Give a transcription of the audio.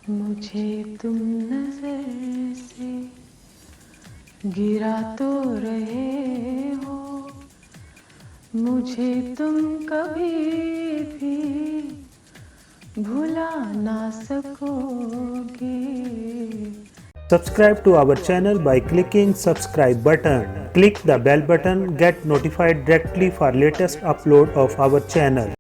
मुझे तुम नजर से गिरा तो रहे हो, मुझे तुम कभी भी भुला ना सकोगे। Subscribe to our channel by clicking subscribe button. Click the bell button, get notified directly for latest upload of our channel.